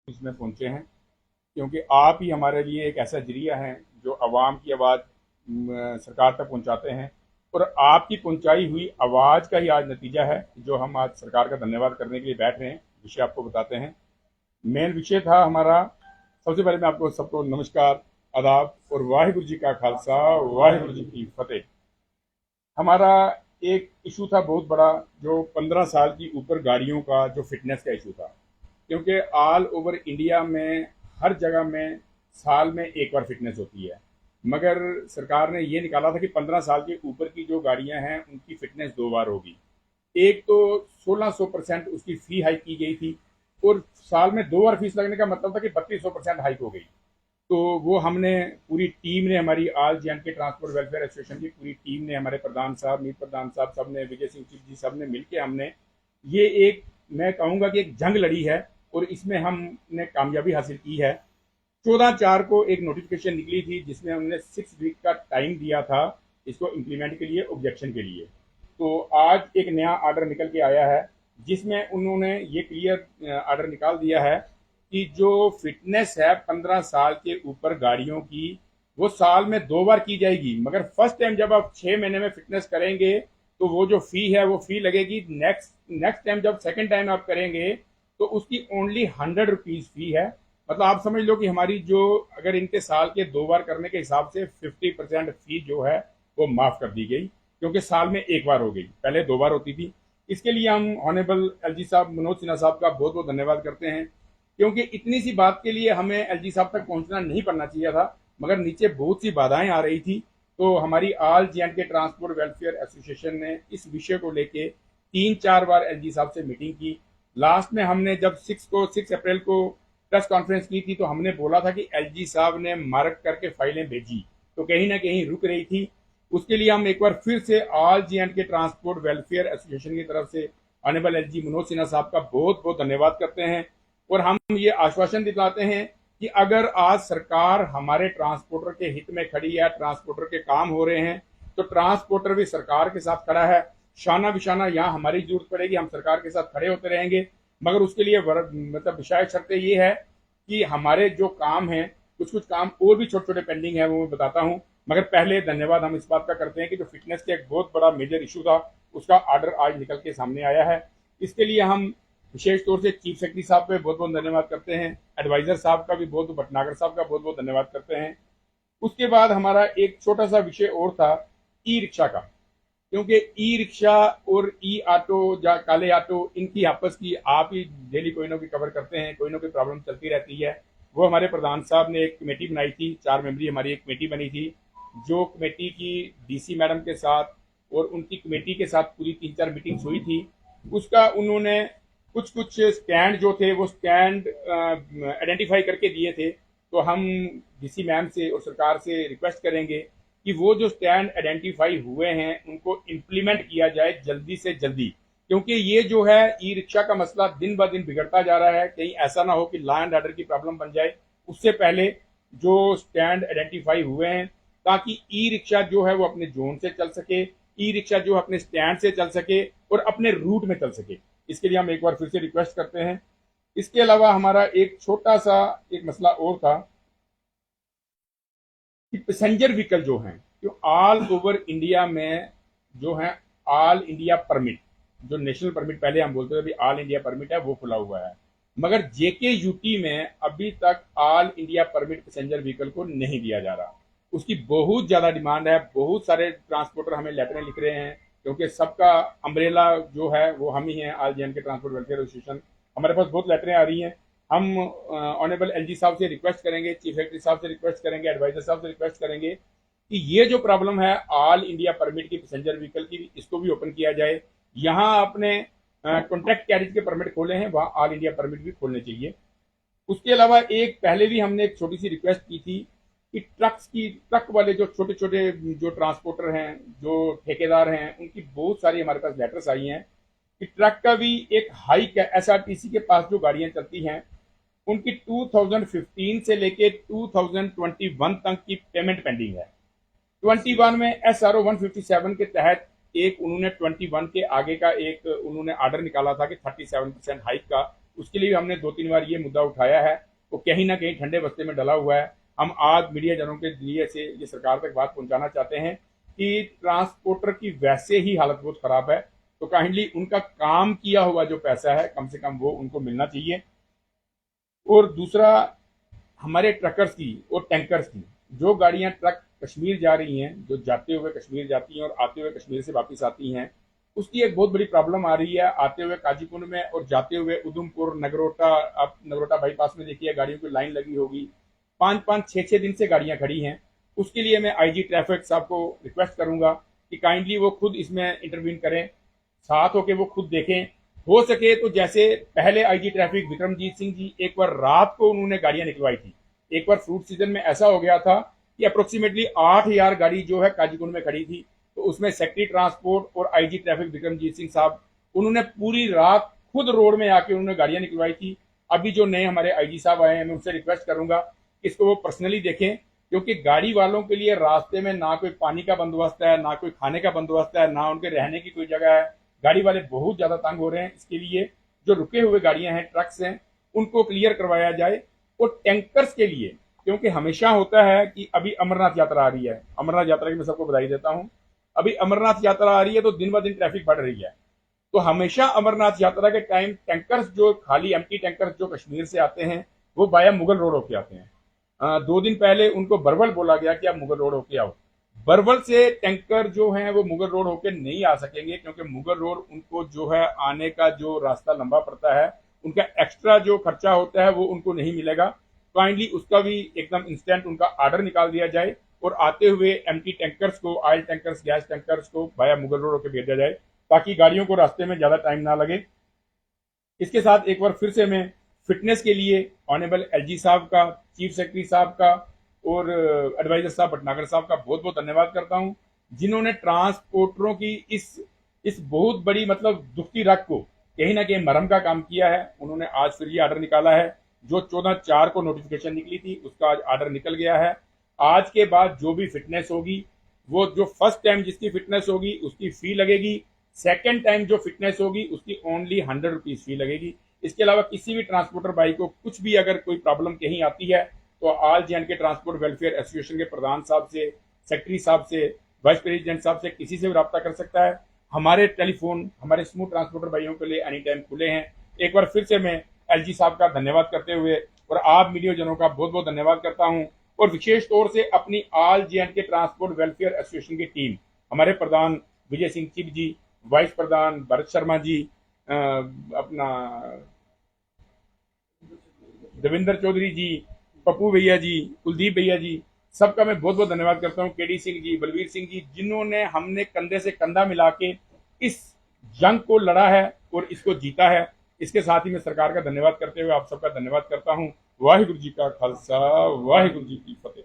इसमें पहुंचे हैं, क्योंकि आप ही हमारे लिए एक ऐसा जरिया है जो आवाम की आवाज़ सरकार तक पहुंचाते हैं। और आपकी पहुंचाई हुई आवाज़ का ही आज नतीजा है जो हम आज सरकार का धन्यवाद करने के लिए बैठ रहे हैं। विषय आपको बताते हैं। मेन विषय था हमारा। सबसे पहले मैं आपको सबको नमस्कार, आदाब और वाहिगुरु जी का खालसा, वाहिगुरु जी की फतेह। हमारा एक इशू था बहुत बड़ा, जो 15 साल की ऊपर गाड़ियों का जो फिटनेस का इशू था, क्योंकि ऑल ओवर इंडिया में हर जगह में साल में एक बार फिटनेस होती है, मगर सरकार ने ये निकाला था कि 15 साल के ऊपर की जो गाड़ियां हैं उनकी फिटनेस 2 बार होगी। एक तो 1600% उसकी फी हाइक की गई थी, और साल में 2 बार फीस लगने का मतलब था कि 3200% हाइक हो गई। तो वो हमने पूरी टीम ने, हमारी आल जे के ट्रांसपोर्ट वेलफेयर एसोसिएशन की पूरी टीम ने, हमारे प्रधान साहब, मीत प्रधान साहब, सब ने, विजय सिंह जी सब ने मिलकर हमने ये एक, मैं कहूँगा कि एक जंग लड़ी है, और इसमें हमने कामयाबी हासिल की है। 14/4 को एक नोटिफिकेशन निकली थी जिसमें हमने 6 वीक का टाइम दिया था इसको इम्प्लीमेंट के लिए, ऑब्जेक्शन के लिए। तो आज एक नया आर्डर निकल के आया है जिसमें उन्होंने ये क्लियर आर्डर निकाल दिया है कि जो फिटनेस है 15 साल के ऊपर गाड़ियों की, वो साल में 2 बार की जाएगी, मगर फर्स्ट टाइम जब आप 6 महीने में फिटनेस करेंगे तो वो जो फी है वो फी लगेगी। नेक्स्ट नेक्स्ट टाइम जब सेकेंड टाइम आप करेंगे तो उसकी ओनली 100 रुपीज फी है। मतलब आप समझ लो कि हमारी जो, अगर इनके साल के 2 बार करने के हिसाब से 50% फी जो है वो माफ कर दी गई, क्योंकि साल में एक बार हो गई, पहले 2 बार होती थी। इसके लिए हम ऑनरेबल एलजी साहब मनोज सिन्हा साहब का बहुत बहुत धन्यवाद करते हैं, क्योंकि इतनी सी बात के लिए हमें एलजी साहब तक पहुंचना नहीं पड़ना चाहिए था, मगर नीचे बहुत सी बाधाएं आ रही थी। तो हमारी ऑल जे के ट्रांसपोर्ट वेलफेयर एसोसिएशन ने इस विषय को लेके 3-4 बार एलजी साहब से मीटिंग की। लास्ट में हमने जब 6 अप्रैल को प्रेस कॉन्फ्रेंस की थी तो हमने बोला था कि एलजी साहब ने मार्क करके फाइलें भेजी, तो कहीं ना कहीं रुक रही थी। उसके लिए हम एक बार फिर से ऑल जे के ट्रांसपोर्ट वेलफेयर एसोसिएशन की तरफ से ऑनरेबल एलजी मनोज सिन्हा साहब का बहुत बहुत धन्यवाद करते हैं। और हम ये आश्वासन दिलाते हैं कि अगर आज सरकार हमारे ट्रांसपोर्टर के हित में खड़ी है, ट्रांसपोर्टर के काम हो रहे हैं, तो ट्रांसपोर्टर भी सरकार के साथ खड़ा है। शाना बिशाना यहाँ हमारी जरूरत पड़ेगी, हम सरकार के साथ खड़े होते रहेंगे, मगर उसके लिए मतलब विषय शर्त ये है कि हमारे जो काम है, कुछ कुछ काम और भी छोटे छोटे पेंडिंग है, वो मैं बताता हूँ। मगर पहले धन्यवाद हम इस बात का करते हैं कि जो फिटनेस का एक बहुत बड़ा मेजर इशू था उसका आर्डर आज निकल के सामने आया है। इसके लिए हम विशेष तौर से चीफ सेक्रेटरी साहब पे बहुत बहुत धन्यवाद करते हैं, एडवाइजर साहब का भी बहुत, भटनागर साहब का बहुत बहुत धन्यवाद करते हैं। उसके बाद हमारा एक छोटा सा विषय और था, ई रिक्शा का, क्योंकि ई रिक्शा और ई ऑटो या काले ऑटो, इनकी आपस की आप ही डेली कोई ना कोई कवर करते हैं, कोई ना कोई प्रॉब्लम चलती रहती है। वो हमारे प्रधान साहब ने एक कमेटी बनाई थी, 4 मेंबरी हमारी एक कमेटी बनी थी, जो कमेटी की डीसी मैडम के साथ और उनकी कमेटी के साथ पूरी 3-4 मीटिंग्स हुई थी। उसका उन्होंने कुछ कुछ स्टैंड जो थे वो स्टैंड आइडेंटिफाई करके दिए थे। तो हम डीसी मैम से और सरकार से रिक्वेस्ट करेंगे कि वो जो स्टैंड आइडेंटिफाई हुए हैं उनको इम्प्लीमेंट किया जाए जल्दी से जल्दी, क्योंकि ये जो है ई रिक्शा का मसला दिन ब दिन बिगड़ता जा रहा है। कहीं ऐसा ना हो कि लॉ एंड ऑर्डर की प्रॉब्लम बन जाए। उससे पहले जो स्टैंड आइडेंटिफाई हुए हैं, ताकि ई रिक्शा जो है वो अपने जोन से चल सके, ई रिक्शा जो अपने स्टैंड से चल सके और अपने रूट में चल सके। इसके लिए हम एक बार फिर से रिक्वेस्ट करते हैं। इसके अलावा हमारा एक छोटा सा एक मसला और था कि पैसेंजर व्हीकल जो हैं, जो ऑल ओवर इंडिया में जो है, ऑल इंडिया परमिट, जो नेशनल परमिट पहले हम बोलते थे अभी ऑल इंडिया परमिट है, वो खुला हुआ है, मगर जेके यूटी में अभी तक all India permit passenger vehicle को नहीं दिया जा रहा। उसकी बहुत ज्यादा डिमांड है, बहुत सारे ट्रांसपोर्टर हमें लेटरें लिख रहे हैं, क्योंकि सबका अम्ब्रेला जो है वो हम ही हैं, ऑल जे के ट्रांसपोर्ट वेलफेयर एसोसिएशन। हमारे पास बहुत लेटरें आ रही हैं। हम ऑनरेबल एलजी साहब से रिक्वेस्ट करेंगे, चीफ सेक्रेटरी साहब से रिक्वेस्ट करेंगे, एडवाइजर साहब से रिक्वेस्ट करेंगे कि ये जो प्रॉब्लम है ऑल इंडिया परमिट की पैसेंजर व्हीकल की, इसको भी ओपन किया जाए। यहाँ अपने कॉन्ट्रैक्ट कैरिज के परमिट खोले हैं, वहाँ ऑल इंडिया परमिट भी खोलने चाहिए। उसके अलावा एक पहले भी हमने एक छोटी सी रिक्वेस्ट की थी कि ट्रक वाले जो छोटे छोटे जो ट्रांसपोर्टर हैं, जो ठेकेदार हैं, उनकी बहुत सारी हमारे पास लेटर्स आई हैं कि ट्रक का भी एक हाइक है। एसआरटीसी के पास जो गाड़ियां चलती हैं उनकी 2015 से लेके 2021 तक की पेमेंट पेंडिंग है। 21 में SRO 157 के तहत एक उन्होंने 21 के आगे का एक उन्होंने ऑर्डर निकाला था कि 37% हाइक का, उसके लिए भी हमने 2-3 बार ये मुद्दा उठाया है, वो कहीं ना कहीं ठंडे बस्ते में डला हुआ है। हम आज मीडिया जनों के लिए से ये सरकार तक बात पहुंचाना चाहते हैं कि ट्रांसपोर्टर की वैसे ही हालत बहुत खराब है, तो काइंडली उनका काम किया हुआ जो पैसा है कम से कम वो उनको मिलना चाहिए। और दूसरा, हमारे ट्रकर्स की और टैंकर्स की जो गाड़ियां ट्रक कश्मीर जा रही हैं, जो जाते हुए कश्मीर जाती हैं और आते हुए कश्मीर से वापस आती हैं, उसकी एक बहुत बड़ी प्रॉब्लम आ रही है। आते हुए काजीकुंड में और जाते हुए उधमपुर नगरोटा, अब नगरोटा बाईपास में देखिए गाड़ियों की लाइन लगी होगी, 5-5, 6-6 दिन से गाड़ियां खड़ी हैं। उसके लिए मैं आईजी ट्रैफिक साहब को रिक्वेस्ट करूंगा कि काइंडली वो खुद इसमें इंटरवीन करें, साथ होके वो खुद देखें। हो सके तो जैसे पहले आईजी ट्रैफिक विक्रमजीत सिंह जी, एक बार रात को उन्होंने गाड़ियां निकलवाई थी। एक बार फ्रूट सीजन में ऐसा हो गया था कि अप्रोक्सीमेटली 8,000 गाड़ी जो है काजीकुंड में खड़ी थी, तो उसमें सेक्रेटरी ट्रांसपोर्ट और आईजी ट्रैफिक विक्रमजीत सिंह साहब, उन्होंने पूरी रात खुद रोड में आके उन्होंने गाड़ियां निकलवाई थी। अभी जो नए हमारे आईजी साहब आए हैं, मैं उनसे रिक्वेस्ट करूंगा कि इसको वो पर्सनली देखें, क्योंकि गाड़ी वालों के लिए रास्ते में ना कोई पानी का बंदोबस्त है, ना कोई खाने का बंदोबस्त है, ना उनके रहने की कोई जगह है। गाड़ी वाले बहुत ज्यादा तंग हो रहे हैं। इसके लिए जो रुके हुए गाड़ियां हैं, ट्रक्स हैं, उनको क्लियर करवाया जाए। और टैंकर्स के लिए, क्योंकि हमेशा होता है कि अभी अमरनाथ यात्रा आ रही है, अमरनाथ यात्रा की मैं सबको बधाई देता हूं। अभी अमरनाथ यात्रा आ रही है तो दिन ब दिन ट्रैफिक बढ़ रही है। तो हमेशा अमरनाथ यात्रा के टाइम टैंकर्स, जो खाली एम्प्टी टैंकर्स जो कश्मीर से आते हैं, वो बाया मुगल रोड होके आते हैं। 2 दिन पहले उनको बरवल बोला गया कि आप मुगल रोड होके आओ। बरवल से टैंकर जो हैं वो मुगल रोड होके नहीं आ सकेंगे, क्योंकि मुगल रोड उनको जो है आने का जो रास्ता लंबा पड़ता है, उनका एक्स्ट्रा जो खर्चा होता है वो उनको नहीं मिलेगा। काइंडली उसका भी एकदम इंस्टेंट उनका ऑर्डर निकाल दिया जाए और आते हुए एम्प्टी टैंकर्स को, ऑयल टैंकर्स, गैस टैंकर्स को बाया मुगल रोड होकर भेजा जाए, ताकि गाड़ियों को रास्ते में ज्यादा टाइम ना लगे। इसके साथ एक बार फिर से मैं फिटनेस के लिए ऑनेबल एलजी साहब का, चीफ सेक्रेटरी साहब का और एडवाइजर साहब भटनागर साहब का बहुत बहुत धन्यवाद करता हूं, जिन्होंने ट्रांसपोर्टरों की इस बहुत बड़ी मतलब दुखती रग को कहीं ना कहीं मरहम का काम किया है। उन्होंने आज फिर ये ऑर्डर निकाला है। जो 14/4 को नोटिफिकेशन निकली थी, उसका आज ऑर्डर निकल गया है। आज के बाद जो भी फिटनेस होगी, वो जो फर्स्ट टाइम जिसकी फिटनेस होगी उसकी फी लगेगी, सेकेंड टाइम जो फिटनेस होगी उसकी ओनली 100 रुपीज फी लगेगी। इसके अलावा किसी भी ट्रांसपोर्टर भाई को कुछ भी अगर कोई प्रॉब्लम कहीं आती है, तो ऑल जे&के ट्रांसपोर्ट वेलफेयर एसोसिएशन के प्रधान साहब से, सेक्रेटरी साहब से, वाइस प्रेसिडेंट साहब से, किसी से भी रब्ता कर सकता है। हमारे टेलीफोन हमारे स्मूथ ट्रांसपोर्टर भाइयों के लिए एनी टाइम खुले हैं। एक बार फिर से मैं एलजी साहब का धन्यवाद करते हुए और आप मीडिया जनों का बहुत बहुत धन्यवाद करता हूं, और विशेष तौर से अपनी ऑल जे&के ट्रांसपोर्ट वेलफेयर एसोसिएशन की टीम, हमारे प्रधान विजय सिंह चिब जी, वाइस प्रधान भरत शर्मा जी, अपना देवेंद्र चौधरी जी, पप्पू भैया जी, कुलदीप भैया जी, सबका मैं बहुत बहुत धन्यवाद करता हूँ। केडी सिंह जी, बलवीर सिंह जी, जिन्होंने हमने कंधे से कंधा मिला के इस जंग को लड़ा है और इसको जीता है। इसके साथ ही मैं सरकार का धन्यवाद करते हुए आप सबका धन्यवाद करता हूँ। वाहिगुरु जी का खालसा, वाहिगुरु जी की फतेह।